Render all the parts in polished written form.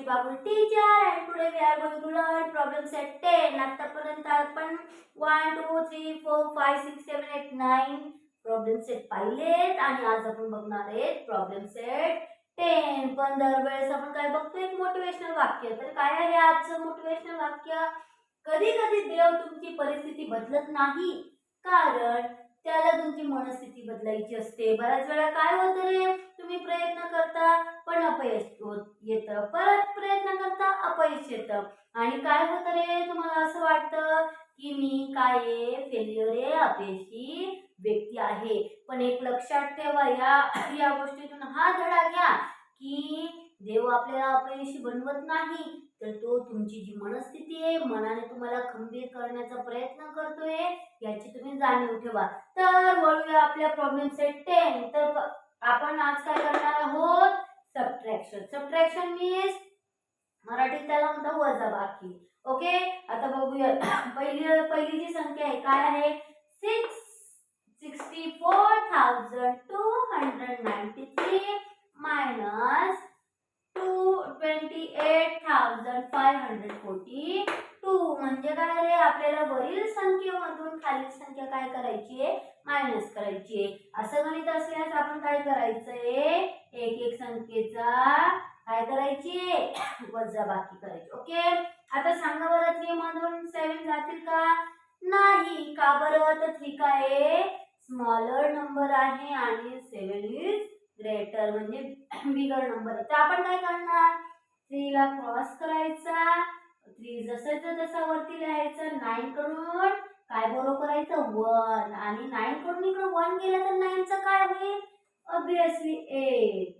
Babul teacher, and today we are going to learn problem set 10. आतापर्यंत आपण 1 2 3 4 5 6 7 8 9 problem set पाहिलेत आणि आज आपण बघणार आहेत प्रॉब्लेम सेट 10. पण दरवेळेस आपण काय बघतो, एक मोटिवेशनल वाक्य. तर काय आहे आजचं मोटिवेशनल वाक्य? कधी कधी देव तुमची परिस्थिती बदलत नाही, कारण त्याला तुमची मनस्थिती बदलायची असते. बऱ्याच वेळा काय होतं रे, तुम्ही प्रयत्न करता पण अपयश येतं, परत प्रयत्न करता अपयश येतं आणि काय होतं रे, तुम्हाला असं वाटतं की मी काय आहे, फेल्युअर आहे, अपयशी व्यक्ती आहे. पण एक लक्षात ठेवा, या गोष्टीतून हा धडा घ्या की देव आपल्याला अपयशी बनवत नाही, तर तो तुमची जी मनस्थिती आहे, मनाने तुम्हाला खंबीर करण्याचा प्रयत्न करतोय, याची तुम्ही जाणीव ठेवा. तर वळूया आपल्या प्रॉब्लेम सेट 10. तर आपण आज काय करणार आहोत, सबट्रॅक्शन. सबट्रॅक्शन मीन्स मराठीत त्याला म्हणतात वजाबाकी. ओके, आता बघूया. पहिली जी संख्या आहे काय आहे, 64,293 मायनस 28,542. म्हणजे काय रे, आपल्याला वरील संख्येमधून खालील संख्या काय करायची आहे, मायनस करायची आहे. असं गणित असल्यास आपण काय करायचंय, एक एक संख्येचा काय करायची, वजाबाकी करायची. ओके, आता सांगा बरं, 3 मधून 7 जातील का? नाही. का बरं? तर 3 काय स्मॉलर नंबर आहे आणि 7 इज ग्रेटर म्हणजे बिगर नंबर. तर आपण काय करणार, 3 ला क्रॉस करायचा, 3 जसं तसा वरती लिहायचं, 9 कडून काय बोरो करायचं, 1, आणि 9 कडून इकडे 1 गेला तर 9 चं काय होईल, ऑब्वियसली 8.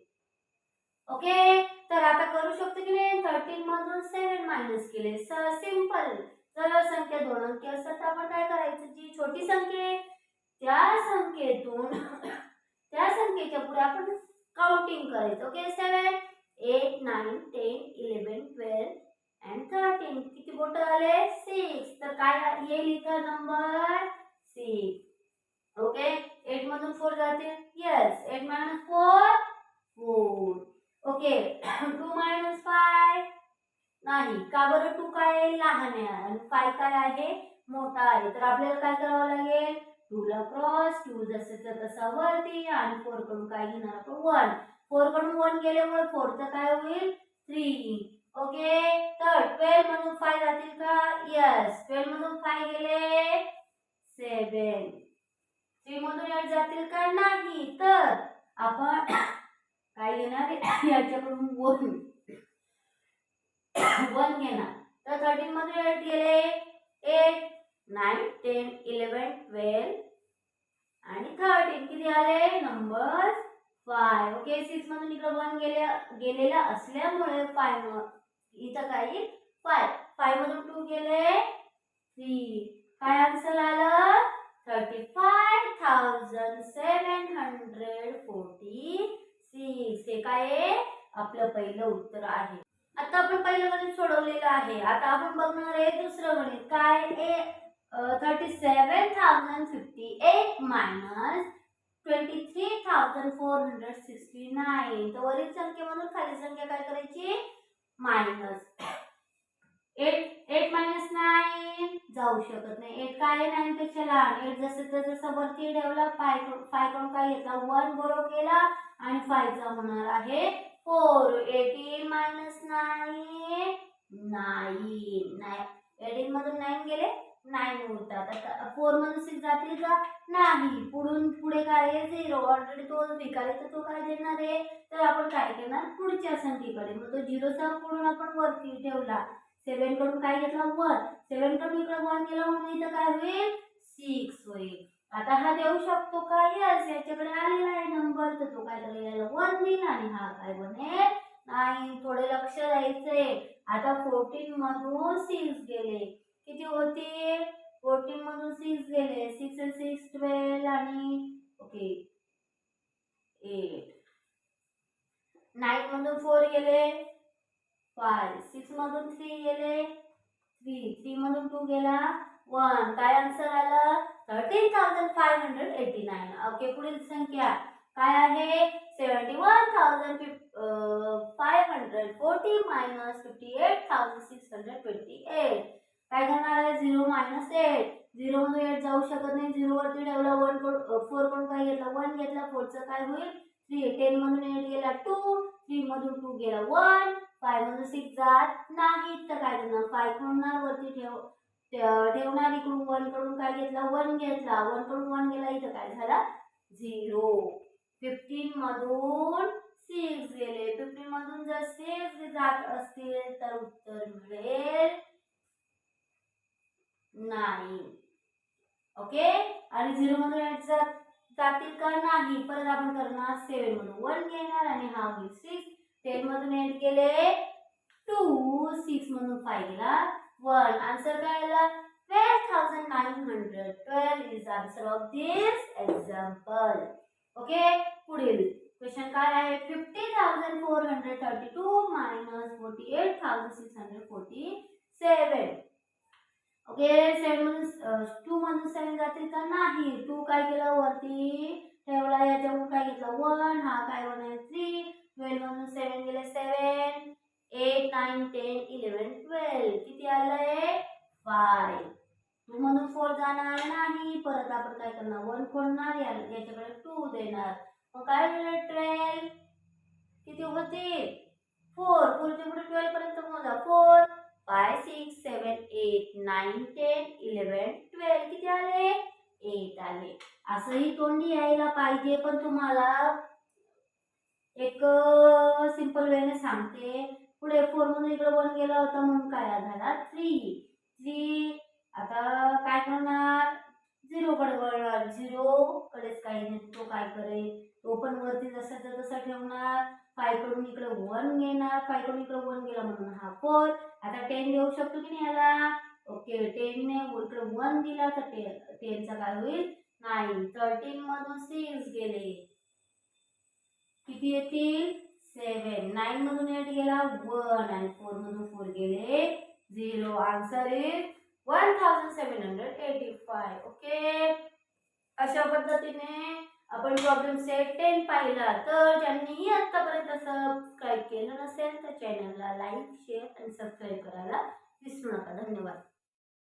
ओके, तर आता करू शकतो की नाही, 13 मधून 7 मायनस केले, सिंपल. जर संख्या 2 अंकी असतात तर आपण काय करायचं, जी छोटी संख्या आहे त्या संख्येतून त्या संख्येच्या पुढे आपण काउंटिंग करायचं. Okay, 7 8 9 10 11 12 and 13. किती बोट आले, 6. तर काय येईल इथं नंबर 6. ओके, 8 मधून 4 जाते, यस, 8 minus 4 4. ओके, 2 minus 5 नाही. का बरं, 2 काय लहान आहे आणि 5 काय आहे, मोठा आहे. तर आपल्याला काय करावं लागेल, 2 ला क्रॉस, 2 जसं तसा वरती आणि 4 कडून काय घेणार आपण, 1. 4 कडून 1 गेल्यामुळे 4 चं काय होईल, 3. ओके, तर 12 मधून 5 जातील का, यस, 12 मधून 5 गेले 7. 3 मधून 8 जातील का, नाही. तर आपण काय घेणार, याच्याकडून 1 घेणार. तर 13 मधून 8 गेले 8 9 10 11 12 आणि 13. किती आले नंबर 5. ओके, 6 मधून इकडे 1 गेलेला असल्यामुळे 5 इथं काय येईल, 5. 5 मधून 2 गेले 3. काय आन्सर आलं, 35,746. हे काय आपलं पहिलं उत्तर आहे. आता आपण पहिलं गणित सोडवलेलं आहे. आता आपण बघणार आहे दुसरं गणित. काय आहे, 37,058 मायनस 23,469. तर वरील संख्येमधून खाली संख्या काय करायची, मायनस. 8 minus 9 जाऊ शकत नाही. 8 काय आहे, 9 पेक्षा लहान. 8 जसं वरती ठेवला, 5 कडून काय घेतला, 1 बोरो केला आणि 5 चा होणार आहे 4. 18 minus 9 9. 18 मधून 9 गेले 9 उरतात. आता 4 मधून 6 जातील का, नाही. पुढे काय आहे, 0. ऑलरेडी तो भिकारी, तर तो काय देणार आहे, तर आपण काय करणार, पुढच्या संख्येकडे. मग तो 0 चा कडून आपण वरती ठेवला, 7 कडून काय घेतला, 1. 7 कडून इकडे 1 गेला म्हणून इथं काय होईल, 6 होईल. आता हा देऊ शकतो का, यस, याच्याकडे आलेला आहे नंबर, तर तो काय करेल, 1 देईल आणि हा काय बनेल, नाही. थोडे लक्ष द्यायचंय. आता 14 मधून 6 गेले, किती होतील, 14 मधून 6 गेले, 6 and 6 12 आणि ओके 8. 9 मधून 4 गेले 5. 6 मधून 3 गेले 3. 3 मधून 2 गेला 1. काय आन्सर आलं, 13,589. ओके, पुढील संख्या काय आहे, 71,542. 40 मायनस 58,628. काय करणार आहे 0 मायनस 8. 0 मधून 8 जाऊ शकत नाही. 0 वरती ठेवला 1 4 कडून काय घेतला 1 घेतला. 4 चं काय होईल 3. 10 मधून 8 गेला 2. 3 मधून 2 गेला 1. 5 मधून 6 जात नाही तर काय करणार 5 कडून वरती ठेवणार इकडून 1 कडून काय घेतला 1 घेतला. 1 कडून 1 गेला इथं काय झाला 0. 15 मधून 6 गेले. 15 मधून जर 6 जात असतील तर उत्तर मिळेल 9. ओके. आणि 0 मधून 8 जातील का नाही. परत आपण करणार 7 मधून 1 घेणार आणि हा होईल 6. 10 मधून 8 गेले 2. 6 मधून 5 गेला 1. आन्सर काय आला 12,912 is answer of this example. Okay. पुढील क्वेश्चन काय आहे 50,432 मायनस 48,647. ओके. 7 मधून 2 मधून 7 जातील का नाही. 2 काय केलं वरती ठेवला याच्यावरून काय घेतला 1. हा काय 1 आहे 3. 12 मधून 7 गेले 7. 8 9 10 11 12 किती आलंय 5. 2 मधून 4 जाणार नाही. परत आपण काय करणार 1 खोडणार याच्याकडे 2 देणार. मग काय होईल 12. किती होतील 4. 4 च्या पुढे 12 पर्यंत मोजा 4 5 6 7 8 9 10 11 12 किती आले 8 आले. असंही तोंडी यायला पाहिजे पण तुम्हाला एक सिंपल वेने सांगते. पुढे 4 मधून इकडे 1 गेला होता म्हणून काय झाला 3. आता काय करणार 0 कडे वळणार. 0 कडेच काही नाही तो काय करेल तो पण वरती जसाचा तसा ठेवणार. 5 कडून इकडे 1 घेणार. 5 कडून इकडे 1 गेला म्हणून हा 4. आता 10 देऊ शकतो की नाही याला. ओके. 10 ने इकडे 1 दिला तर 10 चा काय होईल 9. 13 मधून 6 गेले किती येतील 7. 9 मधून 8 गेला 1 आणि 4 मधून 4 गेले 0. Answer is 1785. ओके. अशा पद्धतीने आपण प्रॉब्लेम सेट 10 पाहिला. तर ज्यांनीही आतापर्यंत सबस्क्राईब केलं नसेल तर चॅनलला लाईक शेअर आणि सबस्क्राईब करायला विसरू नका. धन्यवाद.